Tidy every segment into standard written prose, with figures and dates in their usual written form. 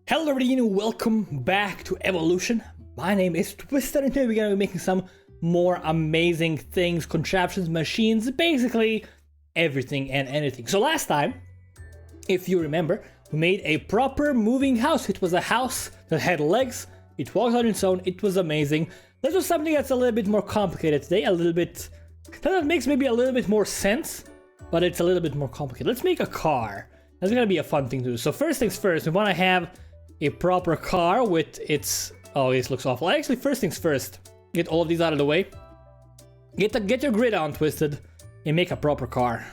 Hello everybody and welcome back to Evolution. My name is Twisted and today we're gonna be making some more amazing things, contraptions, machines, basically everything and anything. So last time, if you remember, we made a proper moving house. It was a house that had legs, it walked on its own, it was amazing. Let's do something that's a little bit more complicated today, that makes maybe a little bit more sense, but it's a little bit more complicated. Let's make a car. That's gonna be a fun thing to do. So first things first, we wanna have a proper car with its... Oh, this looks awful. Actually, first things first. Get all of these out of the way. Get your grid on, Twisted, and make a proper car.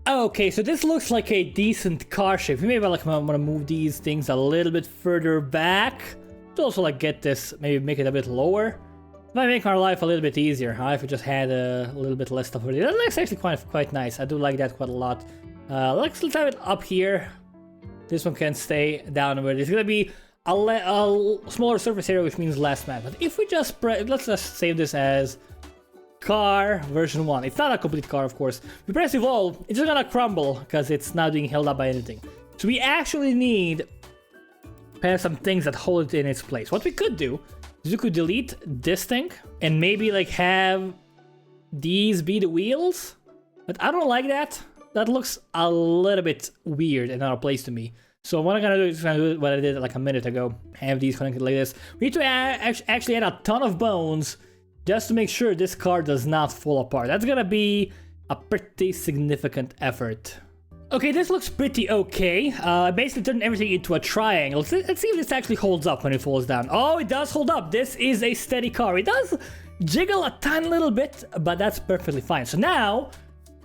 Okay, so this looks like a decent car shape. Maybe I want to move these things a little bit further back. To also get this, maybe make it a bit lower. Might make our life a little bit easier, huh? If we just had a little bit less stuff already. That looks actually quite nice. I do like that quite a lot. Let's have it up here. This one can stay down where it's gonna be a smaller surface area, which means less map. But if we just let's just save this as car version 1. It's not a complete car, of course. We press evolve, it's just gonna crumble because it's not being held up by anything. So we actually need to have some things that hold it in its place. What we could do is we could delete this thing and maybe have these be the wheels. But I don't like that. That looks a little bit weird and out of place to me. So what I'm gonna do is do what I did like a minute ago. Have these connected like this. We need to actually add a ton of bones just to make sure this car does not fall apart. That's gonna be a pretty significant effort. Okay, this looks pretty okay. Basically turned everything into a triangle. Let's see if this actually holds up when it falls down. Oh, it does hold up. This is a steady car. It does jiggle a tiny little bit, but that's perfectly fine. So now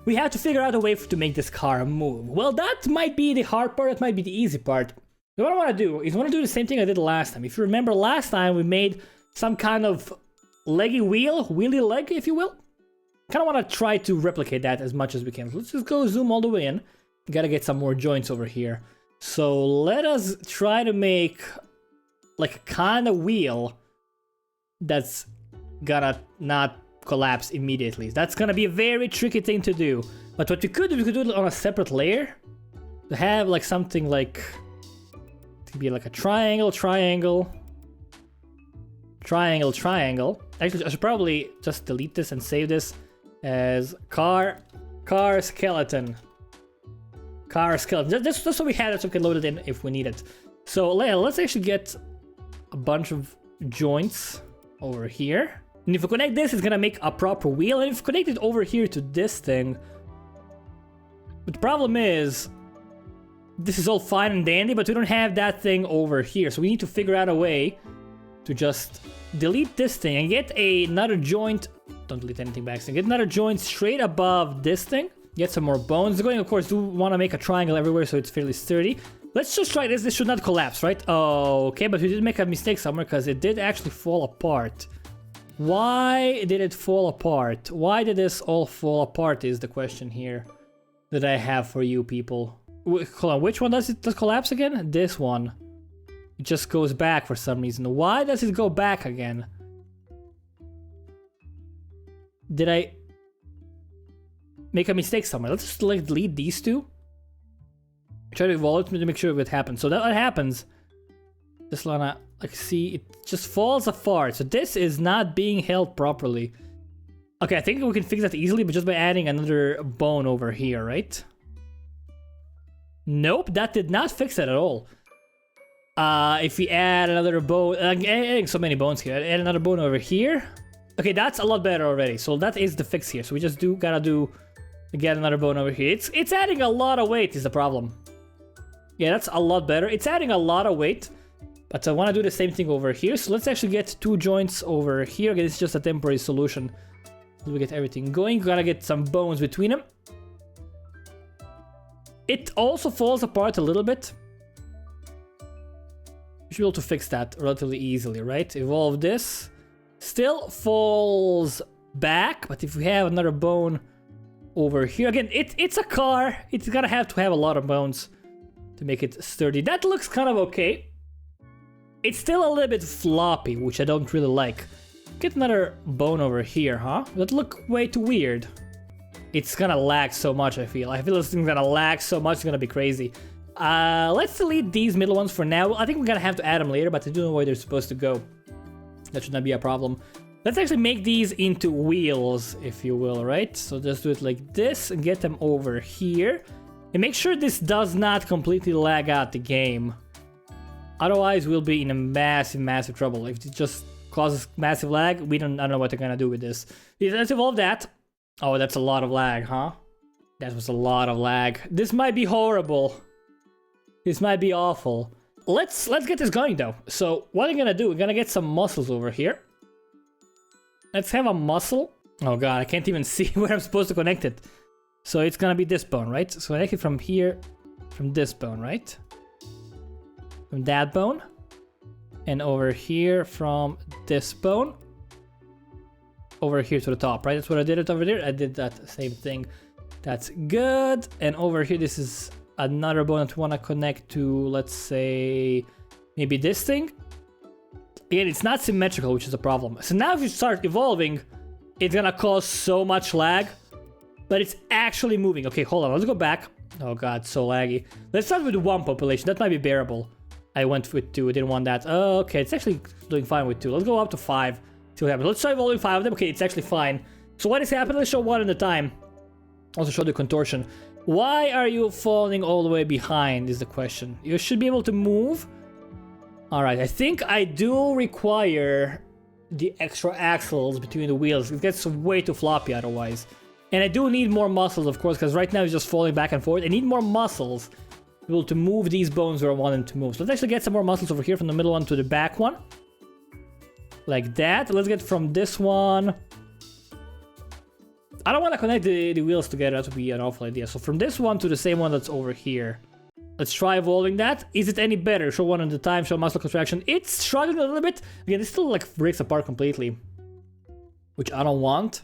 we have to figure out a way to make this car move. Well, that might be the hard part, that might be the easy part. So what I want to do is I want to do the same thing I did last time. If you remember last time, we made some kind of leggy wheel, wheelie leg, if you will. Kind of want to try to replicate that as much as we can. So let's just go zoom all the way in. Gotta get some more joints over here. So let us try to make like a kind of wheel that's gonna not collapse immediately. That's gonna be a very tricky thing to do. But what we could do it on a separate layer. To have something to be like a triangle. Actually, I should probably just delete this and save this as car skeleton. Just so we have it so we can load it in if we need it. So let's actually get a bunch of joints over here. And if we connect this, it's gonna make a proper wheel. And if we connect it over here to this thing, but the problem is, this is all fine and dandy, but we don't have that thing over here. So we need to figure out a way to just delete this thing and get another joint. Don't delete anything back. So get another joint straight above this thing. Get some more bones going. Of course, do want to make a triangle everywhere so it's fairly sturdy. Let's just try this. This should not collapse, right? Oh, okay, but we did make a mistake somewhere because it did actually fall apart. Why did it fall apart? Why did this all fall apart is the question here that I have for you people. Hold on, which one does it collapse again? This one. It just goes back for some reason. Why does it go back again? Did I make a mistake somewhere? Let's just delete these two. Try to evolve to make sure it happens. So that what happens, just wanna see it just falls apart. So this is not being held properly. Okay, I think we can fix that easily, but just by adding another bone over here, right? Nope, that did not fix it at all. If we add another bone, adding so many bones here, add another bone over here. Okay, that's a lot better already. So that is the fix here. So we just gotta get another bone over here. It's adding a lot of weight is the problem. Yeah, that's a lot better. It's adding a lot of weight. But I want to do the same thing over here. So let's actually get two joints over here. Okay, it's just a temporary solution. So we get everything going. Gotta get some bones between them. It also falls apart a little bit. We should be able to fix that relatively easily, right? Evolve this. Still falls back. But if we have another bone over here. Again, it's a car. It's gonna have to have a lot of bones to make it sturdy. That looks kind of okay. It's still a little bit floppy, which I don't really like. Get another bone over here, huh? That look way too weird. It's gonna lag so much, I feel. This thing's gonna lag so much, it's gonna be crazy. Let's delete these middle ones for now. I think we're gonna have to add them later, but I don't know where they're supposed to go. That should not be a problem. Let's actually make these into wheels, if you will, right? So just do it like this and get them over here. And make sure this does not completely lag out the game. Otherwise, we'll be in a massive, massive trouble. If it just causes massive lag, I don't know what they're gonna do with this. Let's evolve that. Oh, that's a lot of lag, huh? That was a lot of lag. This might be horrible. This might be awful. Let's get this going though. So what I'm gonna do, we're gonna get some muscles over here. Let's have a muscle. Oh god, I can't even see where I'm supposed to connect it. So it's gonna be this bone, right? So connect it from here, from this bone, right? From that bone. And over here from this bone. Over here to the top, right? That's what I did it over there. I did that same thing. That's good. And over here, this is another bone that we want to connect to, let's say, maybe this thing. Again, it's not symmetrical, which is a problem. So now if you start evolving, it's gonna cause so much lag, but it's actually moving. Okay, hold on, let's go back. Oh god, so laggy. Let's start with one population, that might be bearable. I went with 2, I didn't want that. Oh, okay, it's actually doing fine with 2. Let's go up to 5, see what happens. Let's try evolving 5 of them. Okay, it's actually fine. So what is happening? Let's show one at a time. Also show the contortion. Why are you falling all the way behind is the question. You should be able to move. Alright, I think I do require the extra axles between the wheels. It gets way too floppy otherwise. And I do need more muscles, of course, because right now it's just falling back and forth. I need more muscles to be able to move these bones where I want them to move. So let's actually get some more muscles over here from the middle one to the back one. Like that. Let's get from this one. I don't want to connect the wheels together. That would be an awful idea. So from this one to the same one that's over here. Let's try evolving that. Is it any better? Show one at a time, show muscle contraction. It's struggling a little bit. Again, it still like breaks apart completely. Which I don't want.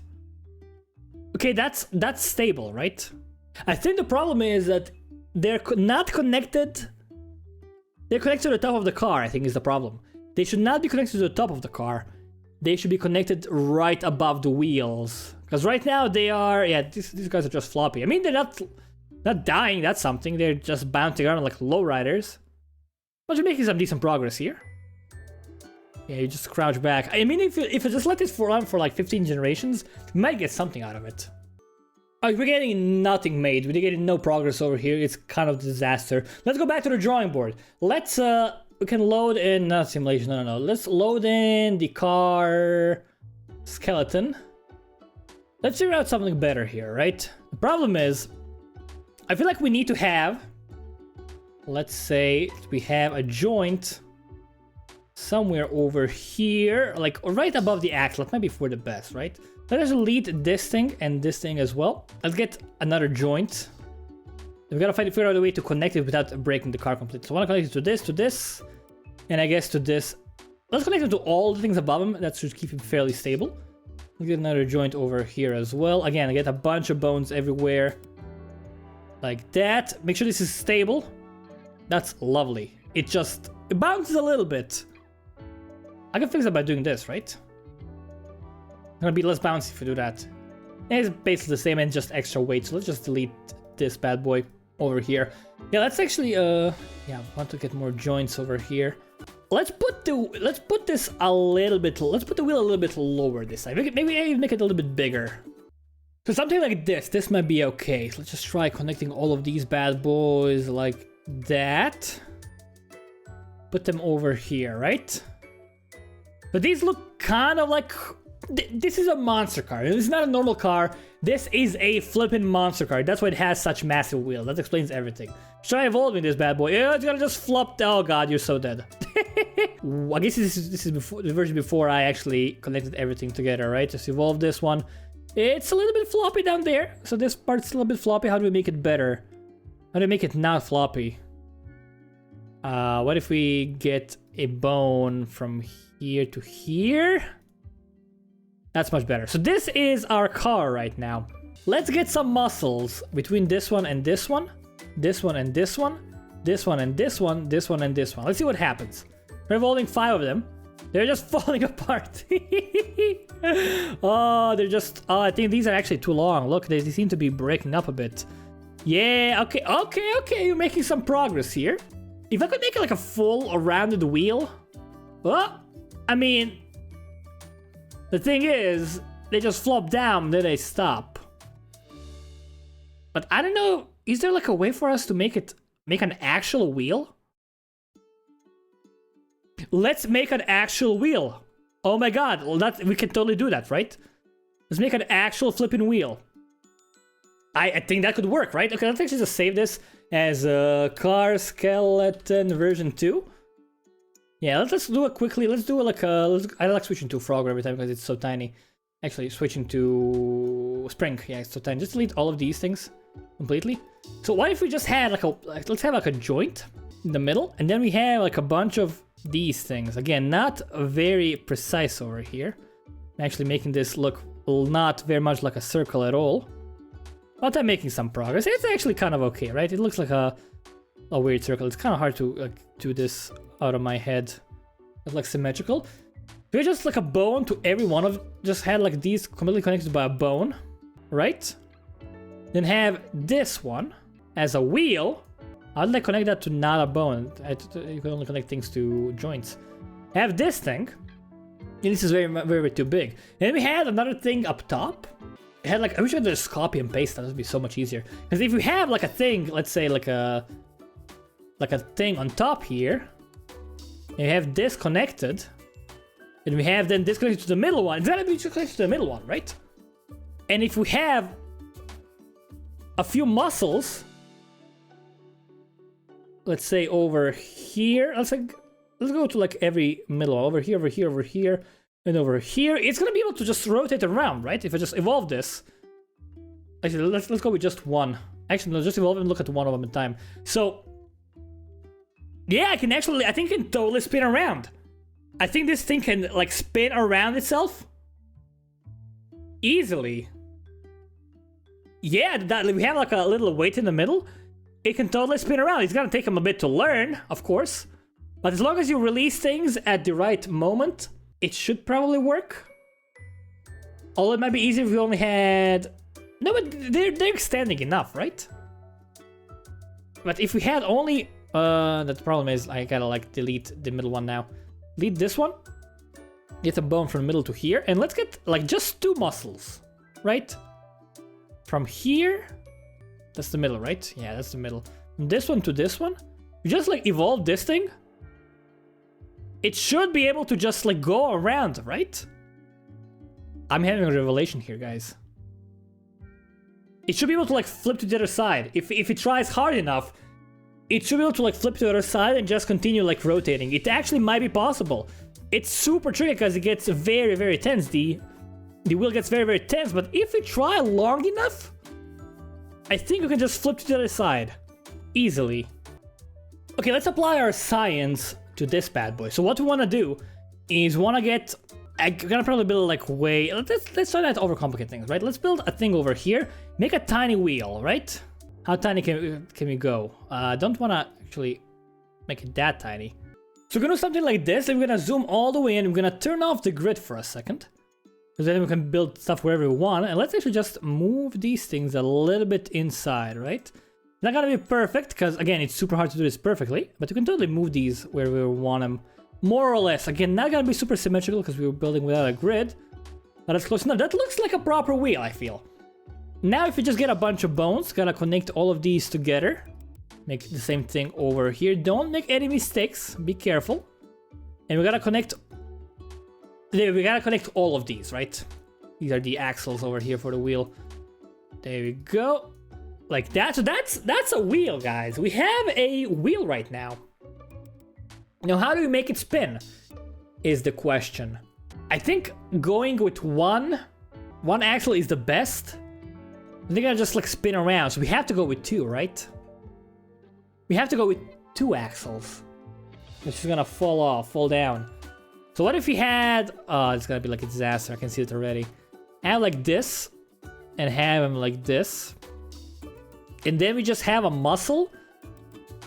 Okay, that's stable, right? I think the problem is that they're not connected. They're connected to the top of the car, I think is the problem. They should not be connected to the top of the car. They should be connected right above the wheels. Because right now they are, yeah, these guys are just floppy. I mean, they're not dying, that's something. They're just bouncing around like lowriders. But you're making some decent progress here. Yeah, you just crouch back. I mean, if you just let this run for like 15 generations, you might get something out of it. We're getting nothing made. We're getting no progress over here. It's kind of a disaster. Let's go back to the drawing board. Let's, we can load in, not simulation, no. Let's load in the car skeleton. Let's figure out something better here, right? The problem is, I feel like we need to have, let's say we have a joint somewhere over here, like right above the axle. That might be for the best, right? Let us delete this thing and this thing as well. Let's get another joint. We gotta figure out a way to connect it without breaking the car completely. So I want to connect it to this, and I guess to this. Let's connect it to all the things above him. That should keep him fairly stable. Let's get another joint over here as well. Again, I get a bunch of bones everywhere. Like that. Make sure this is stable. That's lovely. It bounces a little bit. I can fix it by doing this, right? It's gonna be less bouncy if you do that. And it's basically the same and just extra weight. So let's just delete this bad boy over here. Yeah, let's actually yeah, I want to get more joints over here. Let's put this a little bit. Let's put the wheel a little bit lower this time. Maybe make it a little bit bigger. So something like this might be okay. So let's just try connecting all of these bad boys like that. Put them over here, right? But these look kind of like, this is a monster car. This is not a normal car. This is a flippin' monster car. That's why it has such massive wheels. That explains everything. Try evolving this bad boy. Yeah, it's gonna just flop. Oh god, you're so dead. I guess this is before, the version before I actually connected everything together, right? Just evolve this one. It's a little bit floppy down there. So this part's a little bit floppy. How do we make it better? How do we make it not floppy? What if we get a bone from here to here? That's much better. So this is our car right now. Let's get some muscles between this one and this one. This one and this one. This one and this one. This one and this one. Let's see what happens. We're evolving 5 of them. They're just falling apart. Oh, they're just... Oh, I think these are actually too long. Look, they seem to be breaking up a bit. Yeah, okay, you're making some progress here. If I could make it like a full rounded wheel, well, I mean, the thing is, they just flop down, then they stop. But I don't know, is there like a way for us to make an actual wheel? Let's make an actual wheel. Oh my god, well, we can totally do that, right? Let's make an actual flipping wheel. I think that could work, right? Okay, let's actually just save this as car skeleton version 2. Yeah, let's do it quickly. Let's do it like I like switching to Frogger every time because it's so tiny. Actually, switching to Spring. Yeah, it's so tiny. Just delete all of these things completely. So what if we just had let's have like a joint in the middle, and then we have like a bunch of these things. Again, not very precise over here. I'm actually making this look not very much like a circle at all. But I'm making some progress. It's actually kind of okay, right? It looks like a weird circle. It's kind of hard to do this out of my head. It's like symmetrical. We just like a bone to every one of, just had like these completely connected by a bone, right? Then have this one as a wheel. How did I connect that to not a bone? You can only connect things to joints. Have this thing. And this is very, very too big. And then we had another thing up top. It had like, I wish I could just copy and paste that. Would be so much easier. Because if we have like a thing, let's say like a thing on top here, and you have this connected, and we have then this connected to the middle one. It's gotta be connected to the middle one, right? And if we have a few muscles, let's say over here, let's go to like every middle one, over here, over here, over here, and over here. It's gonna be able to just rotate around, right? If I just evolve this. Actually, let's go with just one. Actually, no, just evolve and look at one of them at a time. So, yeah, I think it can totally spin around. I think this thing can like spin around itself easily. Yeah, we have like a little weight in the middle. It can totally spin around. It's gonna take him a bit to learn, of course. But as long as you release things at the right moment, it should probably work. Although it might be easier if we only had... No, but they're extending enough, right? But if we had only... the problem is I gotta like delete the middle one now. Delete this one. Get a bone from the middle to here. And let's get like just 2 muscles, right? From here... That's the middle, right? Yeah, that's the middle. From this one to this one. You just like evolve this thing. It should be able to just like go around, right? I'm having a revelation here, guys. It should be able to like flip to the other side. If it tries hard enough, it should be able to like flip to the other side and just continue like rotating. It actually might be possible. It's super tricky because it gets very, very tense. The wheel gets very, very tense, but if we try long enough, I think we can just flip to the other side easily. Okay, let's apply our science to this bad boy. So what we want to do is I'm gonna probably build like let's try not to overcomplicate things, right? Let's build a thing over here, make a tiny wheel, right? How tiny can we go? Don't want to actually make it that tiny. So we're gonna do something like this, and we're gonna zoom all the way in. We're gonna turn off the grid for a second, because then we can build stuff wherever we want. And let's actually just move these things a little bit inside, right? Not gonna be perfect, because again, it's super hard to do this perfectly, but you can totally move these where we want them, more or less. Again, not gonna be super symmetrical because we were building without a grid, but that's close enough. That looks like a proper wheel, I feel. Now, if you just get a bunch of bones, gotta connect all of these together. Make the same thing over here. Don't make any mistakes. Be careful. And we gotta connect all of these, right? These are the axles over here for the wheel. There we go. Like that. So that's a wheel, guys. We have a wheel right now. Now, how do we make it spin? Is the question. I think going with one axle is the best. They're gonna just like spin around, so we have to go with 2, right? We have to go with 2 axles. It's just gonna fall down. So what if we had... Oh, it's gonna be like a disaster, I can see it already. Have like this, and have him like this. And then we just have a muscle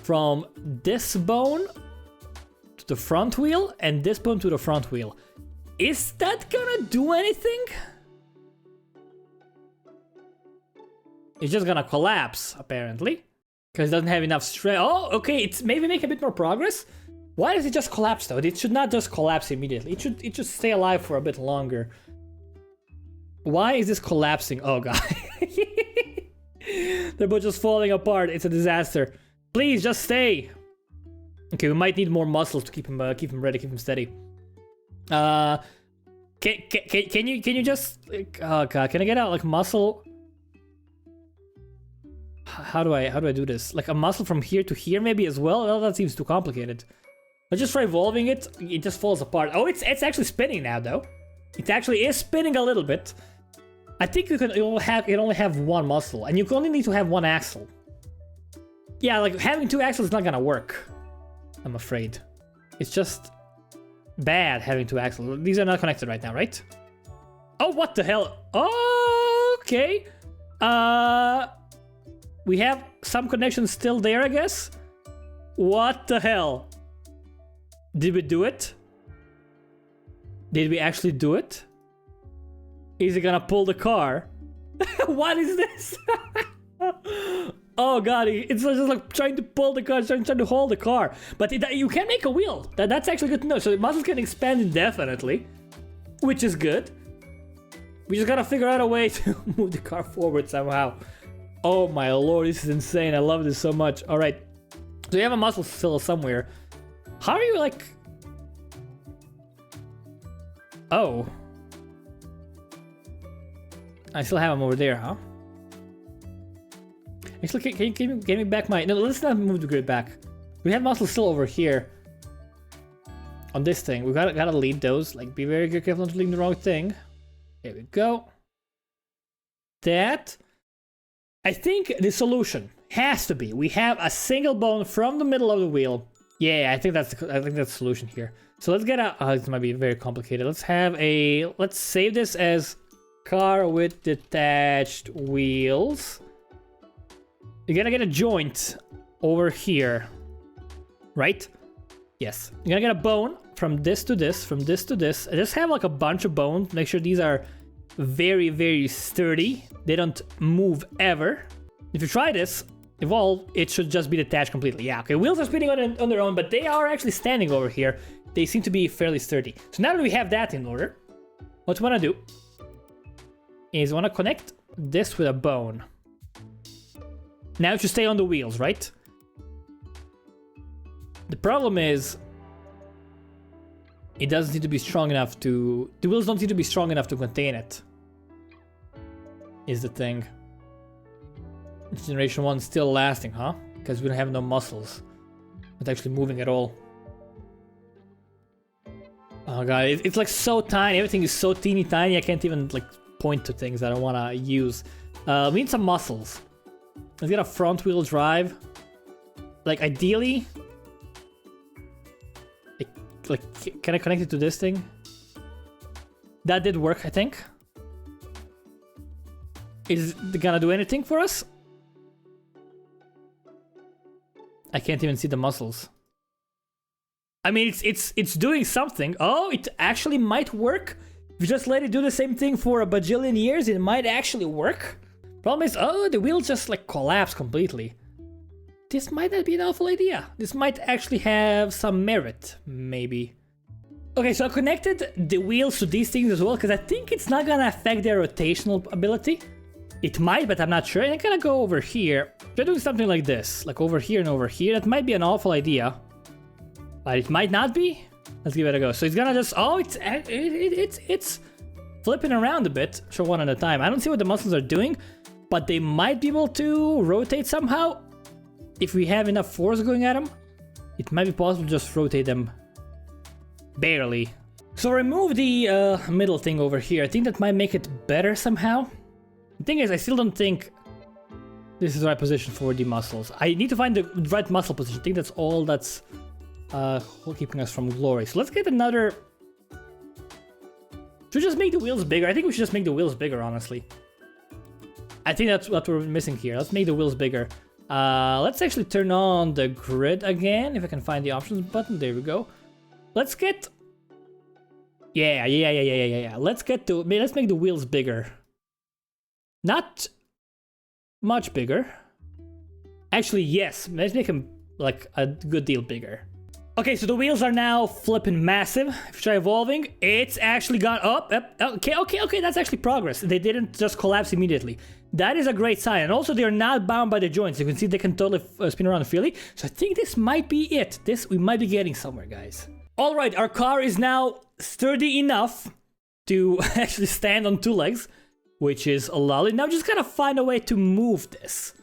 from this bone to the front wheel, and this bone to the front wheel. Is that gonna do anything? It's just gonna collapse, apparently. Because it doesn't have enough strength. Oh, okay, it's maybe make a bit more progress. Why does it just collapse though? It should not just collapse immediately. It should stay alive for a bit longer. Why is this collapsing? Oh god. They're both just falling apart. It's a disaster. Please just stay. Okay, we might need more muscles to keep him ready, keep him steady. Can you just oh god, can I get out like muscle? How do I do this? Like a muscle from here to here maybe as well? Well, that seems too complicated. Let's just try evolving it. It just falls apart. Oh, it's actually spinning now though. It actually is spinning a little bit. I think you can only have one muscle, and you only need to have one axle. Yeah, like having two axles is not gonna work, I'm afraid. It's just bad having two axles. These are not connected right now, right? Oh, what the hell? Oh, okay. We have some connections still there, I guess. What the hell? Did we do it? Did we actually do it? Is it gonna pull the car? What is this? Oh god, it's just like trying to pull the car, trying to hold the car. But you can make a wheel. That's actually good to know. So the muscles can expand indefinitely, which is good. We just gotta figure out a way to move the car forward somehow. Oh my lord, this is insane. I love this so much. All right, so you have a muscle still somewhere. How are you like... Oh. I still have him over there, huh? Actually, can you get me back my... No, let's not move the grid back. We have muscles still over here. On this thing. We gotta lead those. Like, be very careful not to lead the wrong thing. There we go. That... I think the solution has to be we have a single bone from the middle of the wheel. Yeah, I think that's the solution here. So let's get a... Oh, this might be very complicated. Let's have a... Let's save this as car with detached wheels. You're gonna get a joint over here, right? Yes. You're gonna get a bone from this to this, from this to this. I just have like a bunch of bones. Make sure these are very, very sturdy. They don't move ever. If you try this, evolve, it should just be detached completely. Yeah, okay, wheels are spinning on their own, but they are actually standing over here. They seem to be fairly sturdy. So now that we have that in order, what we want to do is we want to connect this with a bone. Now it should stay on the wheels, right? The problem is it doesn't need to be strong enough to... The wheels don't need to be strong enough to contain it. Is the thing. Generation 1 still lasting, huh? Because we don't have no muscles. Not actually moving at all. Oh god, it's like so tiny. Everything is so teeny tiny. I can't even like point to things that I want to use. We need some muscles. Let's get a front wheel drive. Like ideally... Like, can I connect it to this thing? That did work, I think. Is it gonna do anything for us? I can't even see the muscles. I mean, it's doing something. Oh, it actually might work. If you just let it do the same thing for a bajillion years, it might actually work. Problem is, oh, the wheel just like collapsed completely. This might not be an awful idea. This might actually have some merit, maybe. Okay, so I connected the wheels to these things as well, because I think it's not gonna affect their rotational ability. It might, but I'm not sure. And I'm gonna go over here. Try doing something like this, like over here and over here. That might be an awful idea, but it might not be. Let's give it a go. So it's gonna just... Oh, it's flipping around a bit. Show one at a time. I don't see what the muscles are doing, but they might be able to rotate somehow. If we have enough force going at them, it might be possible to just rotate them barely. So remove the middle thing over here. I think that might make it better somehow. The thing is, I still don't think this is the right position for the muscles. I need to find the right muscle position. I think that's all that's keeping us from glory. So let's get another... Should we just make the wheels bigger? I think we should just make the wheels bigger, honestly. I think that's what we're missing here. Let's make the wheels bigger. Let's actually turn on the grid again, if I can find the options button. There we go. Let's get... Yeah. Let's make the wheels bigger. Not much bigger. Actually, yes, let's make them like a good deal bigger. Okay, so the wheels are now flipping massive. If you try evolving, it's actually gone up. Okay, that's actually progress. They didn't just collapse immediately. That is a great sign. And also, they're not bound by the joints. You can see they can totally spin around freely. So I think this might be it. We might be getting somewhere, guys. All right, our car is now sturdy enough to actually stand on 2 legs, which is lovely. Now just gotta find a way to move this.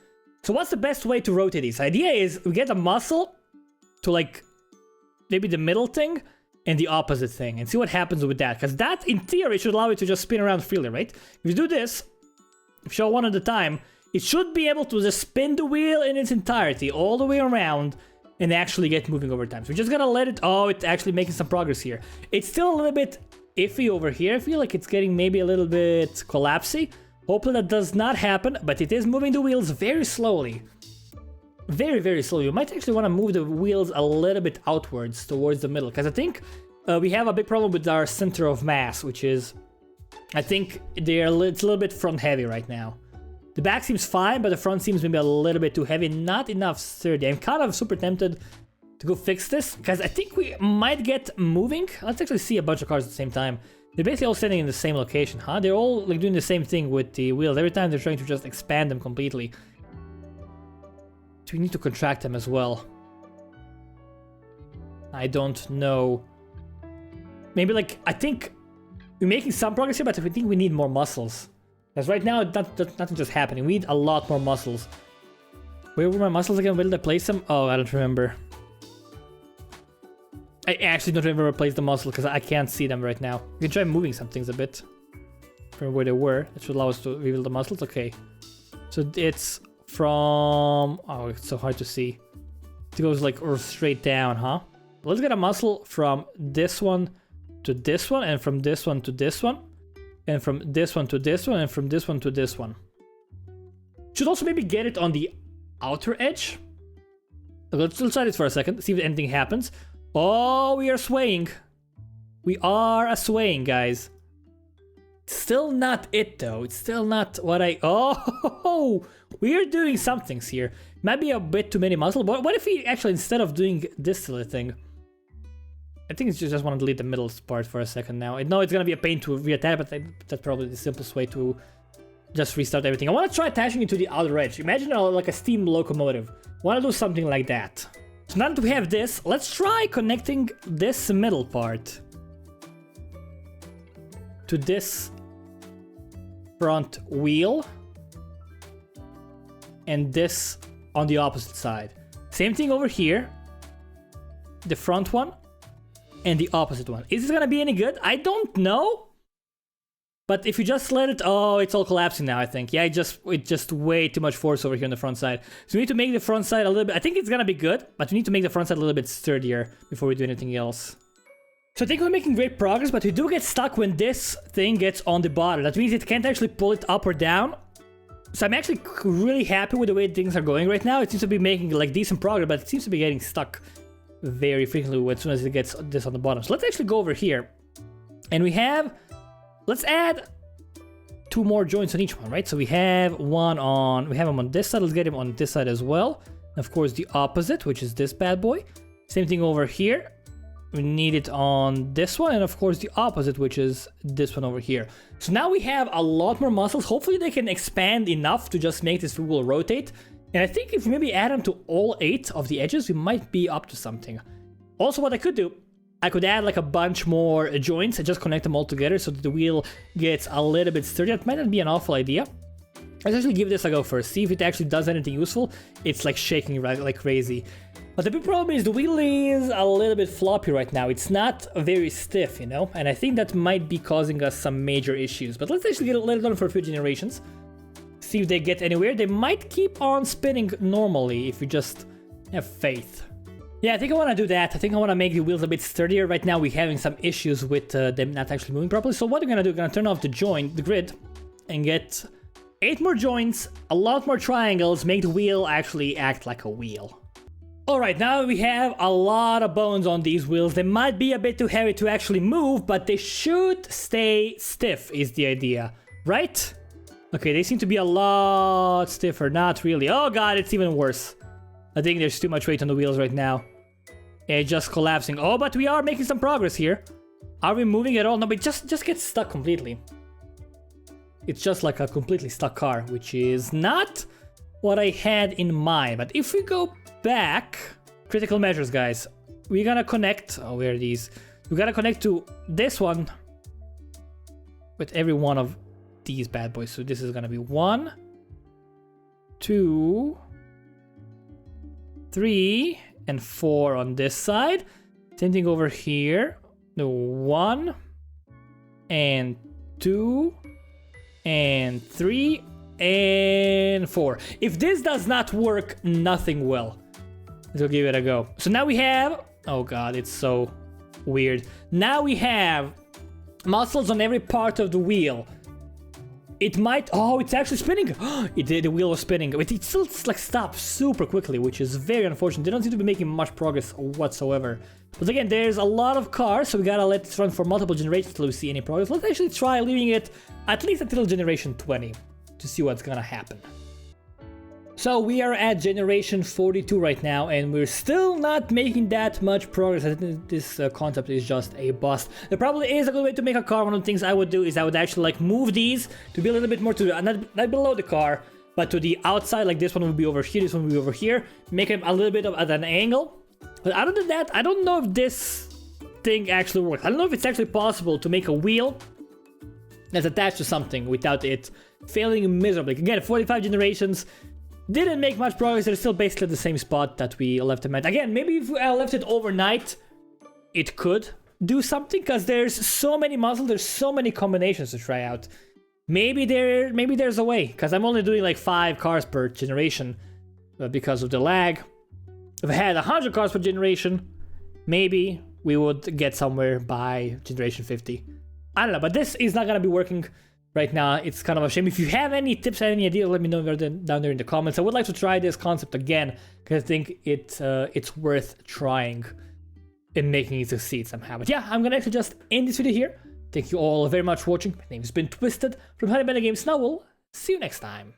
So what's the best way to rotate these? The idea is we get a muscle to like maybe the middle thing and the opposite thing and see what happens with that. Because that, in theory, should allow it to just spin around freely, right? If you do this, if you show one at a time, it should be able to just spin the wheel in its entirety all the way around and actually get moving over time. So we just gotta let it... Oh, it's actually making some progress here. It's still a little bit iffy over here. I feel like it's getting maybe a little bit collapsy. Hopefully that does not happen, but it is moving the wheels very slowly. Very, very slowly. You might actually want to move the wheels a little bit outwards towards the middle, because I think we have a big problem with our center of mass, which is... I think it's a little bit front heavy right now. The back seems fine, but the front seems maybe a little bit too heavy, not enough sturdy. I'm kind of super tempted to go fix this, because I think we might get moving. Let's actually see a bunch of cars at the same time. They're basically all standing in the same location, huh? They're all like doing the same thing with the wheels. Every time they're trying to just expand them completely. Do we need to contract them as well? I don't know. Maybe like, I think we're making some progress here, but I think we need more muscles. Because right now, nothing just happening. We need a lot more muscles. Where were my muscles again? Where did I place them? Oh, I don't remember. I actually don't remember where I placed the muscle because I can't see them right now. We can try moving some things a bit from where they were. That should allow us to reveal the muscles. Okay. So it's from... Oh, it's so hard to see. It goes like or straight down, huh? Let's get a muscle from this one to this one, and from this one to this one, and from this one to this one, and from this one to this one. Should also maybe get it on the outer edge. Let's try this for a second, see if anything happens. Oh, we are swaying. We are swaying, guys. Still not it, though. It's still not what I... Oh, we are doing some things here. Might be a bit too many muscles, but what if we actually, instead of doing this silly thing... I think it's just want to delete the middle part for a second now. I know it's going to be a pain to reattach, but that's probably the simplest way to just restart everything. I want to try attaching it to the outer edge. Imagine like a steam locomotive. I want to do something like that. So now that we have this, let's try connecting this middle part to this front wheel and this on the opposite side. Same thing over here, the front one and the opposite one. Is this gonna be any good? I don't know. But if you just let it... Oh, it's all collapsing now, I think. Yeah, it's just way too much force over here on the front side. So we need to make the front side a little bit... I think it's gonna be good, but we need to make the front side a little bit sturdier before we do anything else. So I think we're making great progress, but we do get stuck when this thing gets on the bottom. That means it can't actually pull it up or down. So I'm actually really happy with the way things are going right now. It seems to be making like decent progress, but it seems to be getting stuck very frequently as soon as it gets this on the bottom. So let's actually go over here. And we have... Let's add 2 more joints on each one, right? So we have one on... We have them on this side. Let's get him on this side as well. And of course, the opposite, which is this bad boy. Same thing over here. We need it on this one. And of course, the opposite, which is this one over here. So now we have a lot more muscles. Hopefully, they can expand enough to just make this wheel rotate. And I think if we maybe add them to all 8 of the edges, we might be up to something. Also, what I could do... I could add like a bunch more joints and just connect them all together so that the wheel gets a little bit sturdier. That might not be an awful idea. Let's actually give this a go first, see if it actually does anything useful. It's like shaking like crazy. But the big problem is the wheel is a little bit floppy right now. It's not very stiff, you know? And I think that might be causing us some major issues. But let's actually let it on for a few generations. See if they get anywhere. They might keep on spinning normally if we just have faith. Yeah, I think I want to do that. I think I want to make the wheels a bit sturdier. Right now we're having some issues with them not actually moving properly. So what I'm going to do, I'm going to turn off the grid, and get 8 more joints, a lot more triangles, make the wheel actually act like a wheel. Alright, now we have a lot of bones on these wheels. They might be a bit too heavy to actually move, but they should stay stiff is the idea, right? Okay, they seem to be a lot stiffer. Not really. Oh god, it's even worse. I think there's too much weight on the wheels right now. It's just collapsing. Oh, but we are making some progress here. Are we moving at all? No, but just gets stuck completely. It's just like a completely stuck car, which is not what I had in mind. But if we go back, critical measures, guys. We're gonna connect. Oh, where are these? We gotta connect to this one with every one of these bad boys. So this is gonna be 1, 2, 3, and 4 on this side. Same thing over here. No, 1, and 2, and 3, and 4. If this does not work, nothing will. Let's give it a go. So now we have... Oh god, it's so weird. Now we have muscles on every part of the wheel. It might... Oh, it's actually spinning. It did. The wheel was spinning. But it still like stops super quickly, which is very unfortunate. They don't seem to be making much progress whatsoever. But again, there's a lot of cars, so we gotta let it run for multiple generations till we see any progress. Let's actually try leaving it at least until generation 20 to see what's gonna happen. So we are at generation 42 right now, and we're still not making that much progress. I think this concept is just a bust. There probably is a good way to make a car. One of the things I would do is I would actually like move these to be a little bit more to the, not below the car, but to the outside. Like this one would be over here, this one would be over here. Make them a little bit of at an angle. But other than that, I don't know if this thing actually works. I don't know if it's actually possible to make a wheel that's attached to something without it failing miserably. Again, 45 generations. Didn't make much progress. They're still basically at the same spot that we left them at. Again, maybe if I left it overnight, it could do something, because there's so many muscles, there's so many combinations to try out. Maybe there's a way, because I'm only doing like 5 cars per generation because of the lag. If I had 100 cars per generation, maybe we would get somewhere by generation 50. I don't know, but this is not gonna be working right now. It's kind of a shame. If you have any tips, any ideas, let me know down there in the comments. I would like to try this concept again, because I think it's worth trying and making it succeed somehow. But yeah, I'm gonna actually just end this video here. Thank you all very much for watching. My name has been Twisted from HoneyBunnyGames. Now we'll see you next time.